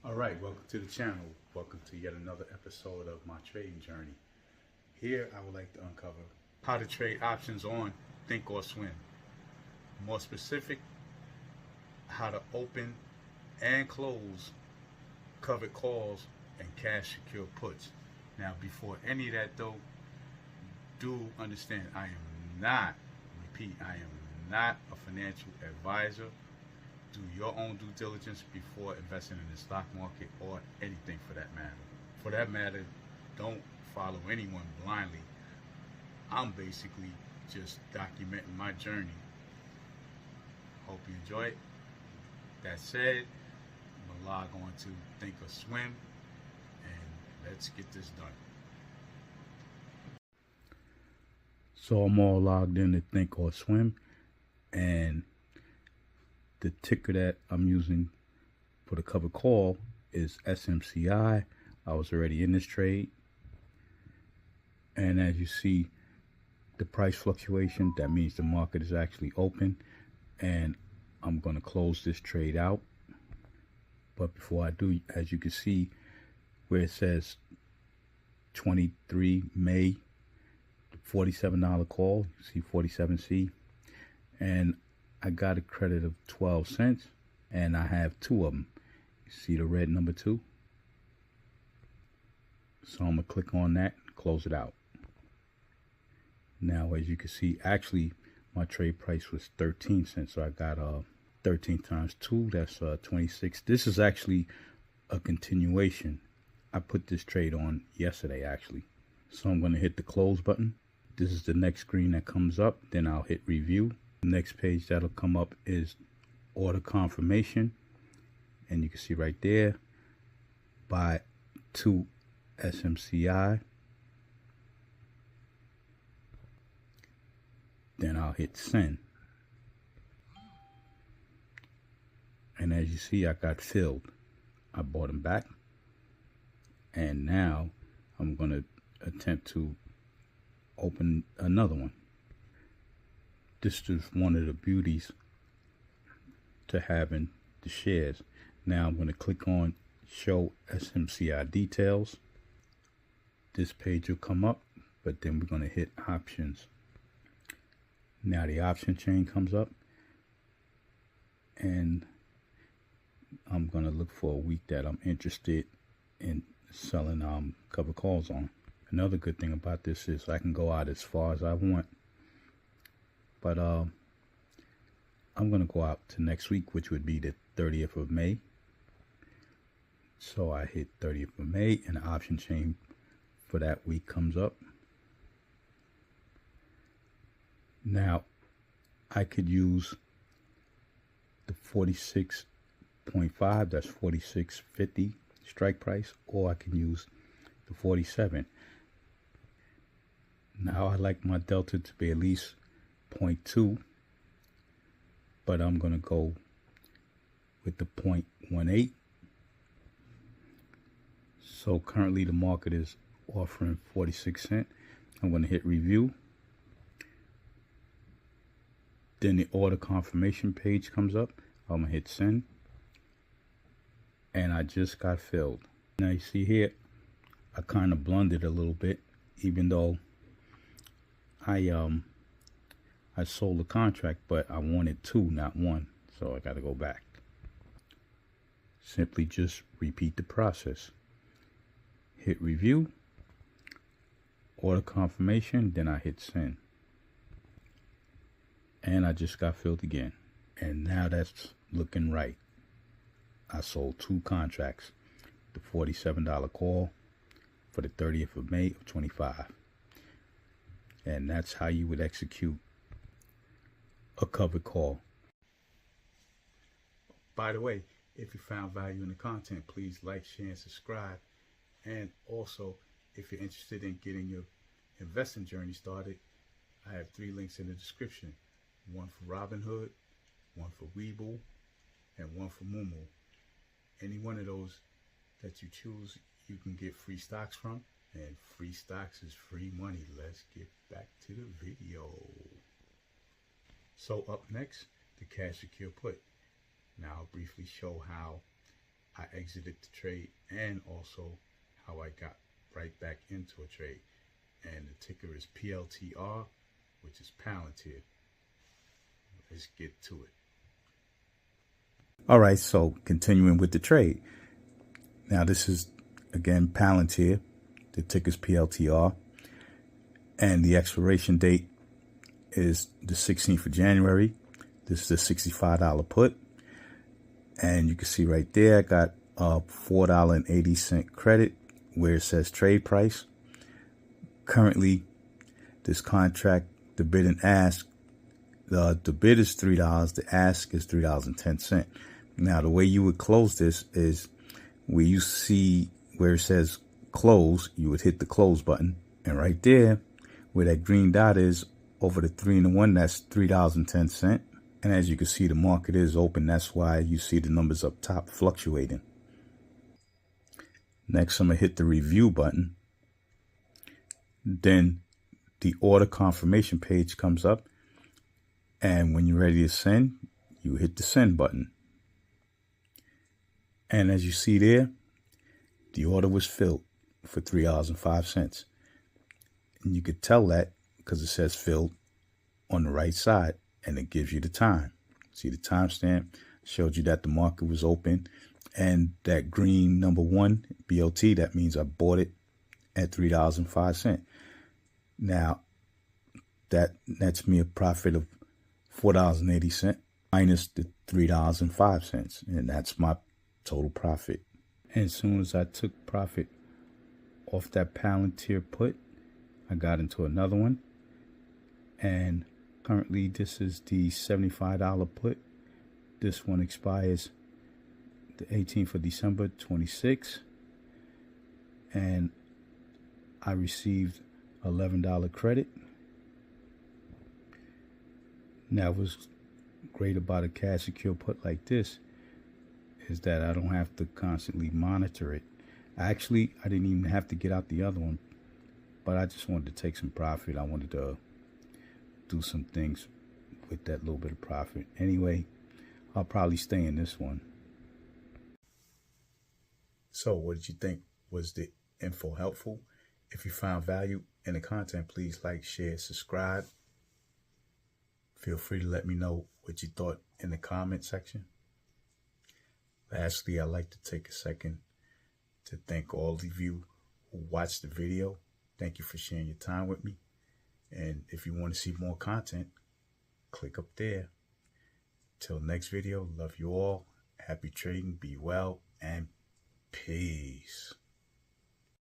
All right, welcome to the channel. Welcome to yet another episode of my trading journey. Here, I would like to uncover how to trade options on Thinkorswim. More specific, how to open and close covered calls and cash secure puts. Now, before any of that though, do understand I am not, I am not a financial advisor. Do your own due diligence before investing in the stock market or anything for that matter. For that matter, don't follow anyone blindly. I'm basically just documenting my journey. Hope you enjoy it. That said, I'm gonna log on to Thinkorswim and let's get this done. So I'm all logged in to Thinkorswim, and the ticker that I'm using for the cover call is SMCI. I was already in this trade. And as you see, the price fluctuation, that means the market is actually open. And I'm going to close this trade out. But before I do, as you can see where it says 23 May, $47 call, you see 47C. And I got a credit of 12 cents, and I have two of them. You see the red number 2? So I'm going to click on that and close it out. Now, as you can see, actually, my trade price was 13 cents, so I got 13 times 2, that's 26. This is actually a continuation. I put this trade on yesterday, actually. So I'm going to hit the close button. This is the next screen that comes up. Then I'll hit review. The next page that'll come up is order confirmation, and you can see right there, buy 2 SMCI. Then I'll hit send, and as you see, I got filled. I bought them back, and now I'm going to attempt to open another one. This is one of the beauties to having the shares. Now I'm going to click on show SMCI details. This page will come up, but then we're going to hit options. Now the option chain comes up, and I'm going to look for a week that I'm interested in selling cover calls on. Another good thing about this is I can go out as far as I want. But I'm going to go out to next week, which would be the 30th of May. So I hit 30th of May, and the option chain for that week comes up. Now, I could use the 46.5, that's 46.50 strike price, or I can use the 47. Now, I like my delta to be at least 0.2, but I'm going to go with the 0.18. So currently the market is offering 46 cents. I'm going to hit review. Then the order confirmation page comes up. I'm going to hit send, and I just got filled. Now you see here, I kind of blundered a little bit, even though I sold the contract, but I wanted 2, not 1, so I got to go back. Simply just repeat the process. Hit review, order confirmation, then I hit send. And I just got filled again. And now that's looking right. I sold 2 contracts. The $47 call for the 30th of May of 25. And that's how you would execute a covered call. By the way, if you found value in the content, please like, share, and subscribe. And also, if you're interested in getting your investing journey started, I have 3 links in the description. One for Robinhood, one for Webull, and one for Moomoo. Any one of those that you choose, you can get free stocks from. And free stocks is free money. Let's get back to the video. So up next, the cash secure put. Now I'll briefly show how I exited the trade, and also how I got right back into a trade. And the ticker is PLTR, which is Palantir. Let's get to it. All right, so continuing with the trade. Now this is, again, Palantir. The ticker is PLTR. And the expiration date is the 16th of January. This is a $65 put. And you can see right there, I got a $4.80 credit where it says trade price. Currently, this contract, the bid and ask, the bid is $3, the ask is $3.10. Now, the way you would close this is where you see where it says close, you would hit the close button. And right there, where that green dot is over the 3 and the 1, that's $3.10. And as you can see, the market is open. That's why you see the numbers up top fluctuating. Next, I'm going to hit the review button. Then the order confirmation page comes up. And when you're ready to send, you hit the send button. And as you see there, the order was filled for $3.05. And you could tell that because it says filled on the right side. And it gives you the time. See the timestamp showed you that the market was open, and that green number 1 BOT, that means I bought it at $3.05. Now that nets me a profit of $4.80 minus the $3.05, and that's my total profit. And as soon as I took profit off that Palantir put, I got into another one, and currently, this is the $75 put. This one expires the 18th of December, 26. And I received $11 credit. Now, what's great about a cash secure put like this is that I don't have to constantly monitor it. Actually, I didn't even have to get out the other one, but I just wanted to take some profit. I wanted to do some things with that little bit of profit. Anyway, I'll probably stay in this one. So what did you think? Was the info helpful? If you found value in the content, please like, share, subscribe. Feel free to let me know what you thought in the comment section. Lastly, I'd like to take a second to thank all of you who watched the video. Thank you for sharing your time with me. And if you want to see more content, click up there. Till next video, love you all. Happy trading, be well, and peace.